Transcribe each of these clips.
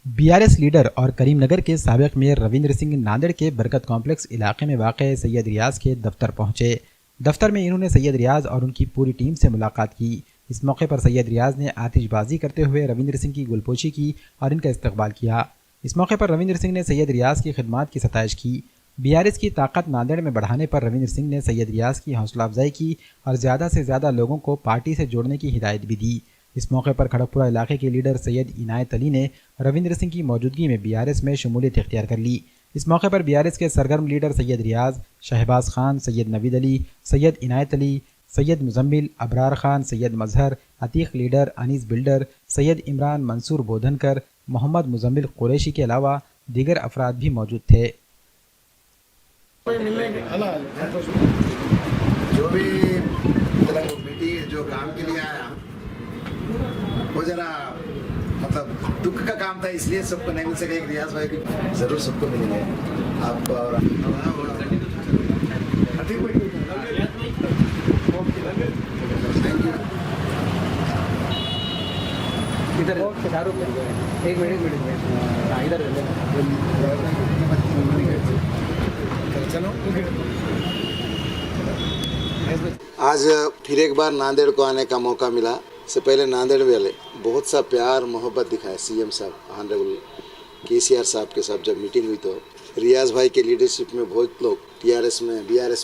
BRS leader और करीमनगर के साबिक मेयर रविंद्र सिंह नांदेड़ के बरकत कॉम्प्लेक्स इलाके में वाक़ सैयद रियाज के दफ्तर पहुंचे। दफ्तर में इन्होंने सैयद रियाज और उनकी पूरी टीम से मुलाकात की। इस मौके पर सैयद रियाज ने आतिशबाजी करते हुए रविंद्र सिंह की गुलपोशी की और इनका इस्तकबाल किया। इस मौके पर रविंद्र सिंह ने सैयद रियाज की खिदमात की सताइश की। बीआरएस की ताकत नांदेड़ में बढ़ाने पर रविंद्र सिंह ने सैयद रियाज की हौसला अफजाई की और ज़्यादा से ज़्यादा लोगों को पार्टी से जोड़ने की हिदायत भी दी। इस मौके पर खड़गपुरा इलाके के लीडर सैयद इनायत अली ने रविंद्र सिंह की मौजूदगी में बीआरएस में शमूलियत इख्तियार कर ली। इस मौके पर बीआरएस के सरगर्म लीडर सैयद रियाज, शहबाज खान, सैयद नवीद अली, सैयद इनायत अली, सैयद मुजम्मिल, अबरार खान, सैयद मजहर, अतीक लीडर, अनीस बिल्डर, सैयद इमरान, मंसूर बोधनकर, मोहम्मद मुजम्मिल कुरैशी के अलावा दीगर अफराद भी मौजूद थे। जो भी मीटिंग जो काम के लिए आया वो जरा मतलब दुख का काम था, इसलिए सबको नहीं मिल सके। एक रियाज भाई की जरूर सबको मिलेंगे आप और इधर एक मिनट इधर आज फिर एक बार नांदेड़ को आने का मौका मिला। इससे पहले नांदेड़ वाले बहुत सा प्यार मोहब्बत दिखाया। सीएम साहब ऑनरेबल केसीआर साहब के साथ जब मीटिंग हुई तो रियाज भाई के लीडरशिप में बहुत लोग बीआरएस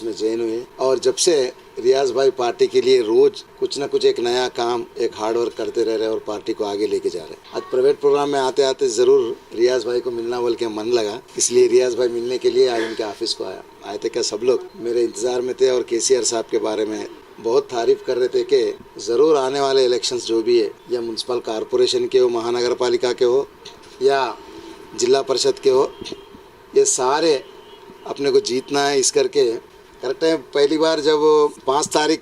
में ज्वाइन हुए और जब से रियाज भाई पार्टी के लिए रोज कुछ न कुछ एक नया काम, एक हार्ड वर्क करते रह रहे और पार्टी को आगे लेके जा रहे। आज प्राइवेट प्रोग्राम में आते आते जरूर रियाज भाई को मिलना बोल के मन लगा, इसलिए रियाज भाई मिलने के लिए आज उनके ऑफिस को आए थे। क्या सब लोग मेरे इंतजार में थे और केसीआर साहब के बारे में बहुत तारीफ कर रहे थे कि ज़रूर आने वाले इलेक्शंस जो भी है, या म्यूनसिपल कॉरपोरेशन के हो, महानगर पालिका के हो या जिला परिषद के हो, ये सारे अपने को जीतना है। इस करके करेक्ट है। पहली बार जब 5 तारीख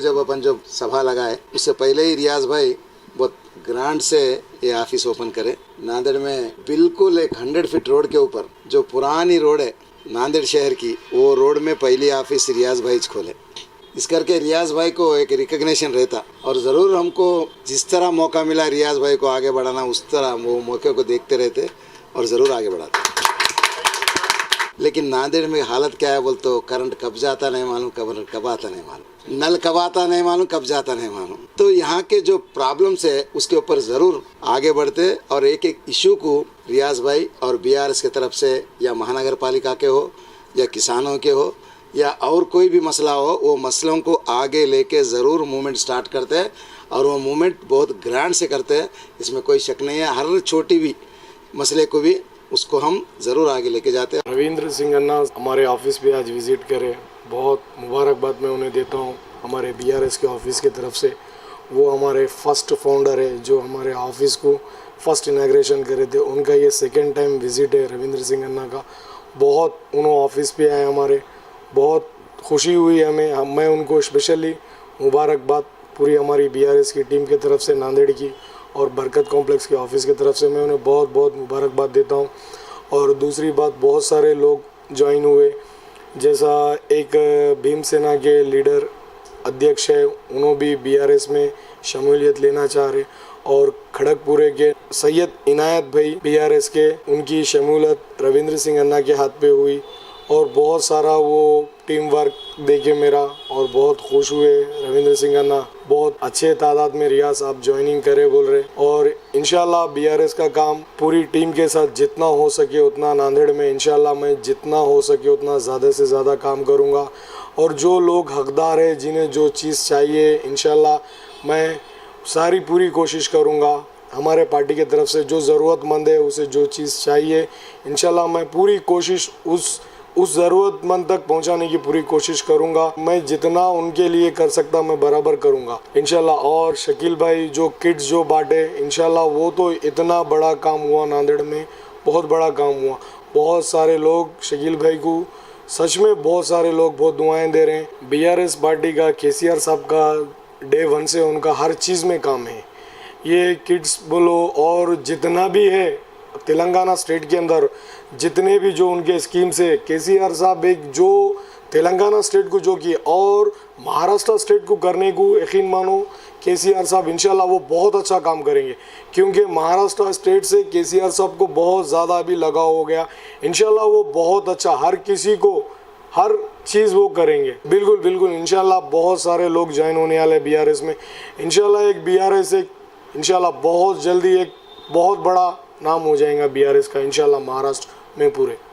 जब अपन जब सभा लगाए उससे पहले ही रियाज भाई बहुत ग्रांड से ये ऑफिस ओपन करे। नांदेड़ में बिल्कुल एक 100 फीट रोड के ऊपर जो पुरानी रोड है नांदेड़ शहर की, वो रोड में पहली ऑफिस रियाज भाई खोले। इस करके रियाज भाई को एक रिकग्निशन रहता और ज़रूर हमको जिस तरह मौका मिला रियाज भाई को आगे बढ़ाना, उस तरह वो मौके को देखते रहते और ज़रूर आगे बढ़ाते। लेकिन नांदेड़ में हालत क्या है बोल तो करंट कब जाता नहीं मालूम, कब आता नहीं मालूम, नल कब आता नहीं मालूम, कब जाता नहीं मालूम। तो यहाँ के जो प्रॉब्लम्स है उसके ऊपर ज़रूर आगे बढ़ते और एक एक इशू को रियाज भाई और बीआरएस की तरफ से या महानगर पालिका के हो या किसानों के हो या और कोई भी मसला हो, वो मसलों को आगे लेके ज़रूर मूवमेंट स्टार्ट करते हैं और वो मूवमेंट बहुत ग्रैंड से करते हैं। इसमें कोई शक नहीं है। हर छोटी भी मसले को भी उसको हम ज़रूर आगे लेके जाते हैं। रविंद्र सिंह अन्ना हमारे ऑफिस पे आज विज़िट करे, बहुत मुबारकबाद मैं उन्हें देता हूँ हमारे बीआरएस के ऑफिस की तरफ से। वो हमारे फर्स्ट फाउंडर है जो हमारे ऑफिस को फर्स्ट इनाग्रेशन करे थे। उनका ये सेकेंड टाइम विज़िट है रविंद्र सिंह अन्ना का। बहुत उन्होंने ऑफिस पे आए, हमारे बहुत खुशी हुई हमें। मैं उनको स्पेशली मुबारकबाद पूरी हमारी बीआरएस की टीम की तरफ से नांदेड़ की और बरकत कॉम्प्लेक्स के ऑफिस की तरफ से मैं उन्हें बहुत बहुत मुबारकबाद देता हूं। और दूसरी बात, बहुत सारे लोग ज्वाइन हुए, जैसा एक भीमसेना के लीडर अध्यक्ष है, उन्होंने भी बीआरएस में शमूलियत लेना चाह रहे और खड़गपुरे के सैयद इनायत भाई बीआरएस के, उनकी शमूलियत रविंद्र सिंह अन्ना के हाथ पे हुई और बहुत सारा वो टीम वर्क देखे मेरा और बहुत खुश हुए। रविंद्र सिंह अन्ना बहुत अच्छे तादाद में रियाज आप ज्वाइनिंग करे बोल रहे और इंशाल्लाह बीआरएस का काम पूरी टीम के साथ जितना हो सके उतना नांदेड़ में इंशाल्लाह मैं जितना हो सके उतना ज़्यादा से ज़्यादा काम करूँगा। और जो लोग हकदार है, जिन्हें जो चीज़ चाहिए, इंशाल्लाह मैं सारी पूरी कोशिश करूँगा। हमारे पार्टी की तरफ से जो ज़रूरतमंद है उसे जो चीज़ चाहिए इंशाल्लाह मैं पूरी कोशिश उस ज़रूरतमंद तक पहुंचाने की पूरी कोशिश करूंगा। मैं जितना उनके लिए कर सकता मैं बराबर करूंगा इंशाल्लाह। और शकील भाई जो किट्स जो बांटे इंशाल्लाह, वो तो इतना बड़ा काम हुआ नांदेड़ में, बहुत बड़ा काम हुआ। बहुत सारे लोग शकील भाई को सच में बहुत सारे लोग बहुत दुआएं दे रहे हैं। बीआरएस पार्टी का केसीआर साहब का डे 1 से उनका हर चीज़ में काम है। ये किट्स बोलो और जितना भी है तेलंगाना स्टेट के अंदर जितने भी जो उनके स्कीम्स है, केसीआर साहब एक जो तेलंगाना स्टेट को जो किया और महाराष्ट्र स्टेट को करने को यकीन मानो केसीआर साहब इंशाल्लाह वो बहुत अच्छा काम करेंगे, क्योंकि महाराष्ट्र स्टेट से केसीआर साहब को बहुत ज़्यादा अभी लगाव हो गया। इंशाल्लाह वो बहुत अच्छा हर किसी को हर चीज़ वो करेंगे। बिल्कुल बिल्कुल इंशाल्लाह बहुत सारे लोग ज्वाइन होने वाले बीआरएस में। इंशाल्लाह एक बीआरएस एक इंशाल्लाह बहुत जल्दी एक बहुत बड़ा नाम हो जाएगा बीआरएस का इंशाल्लाह महाराष्ट्र में पूरे।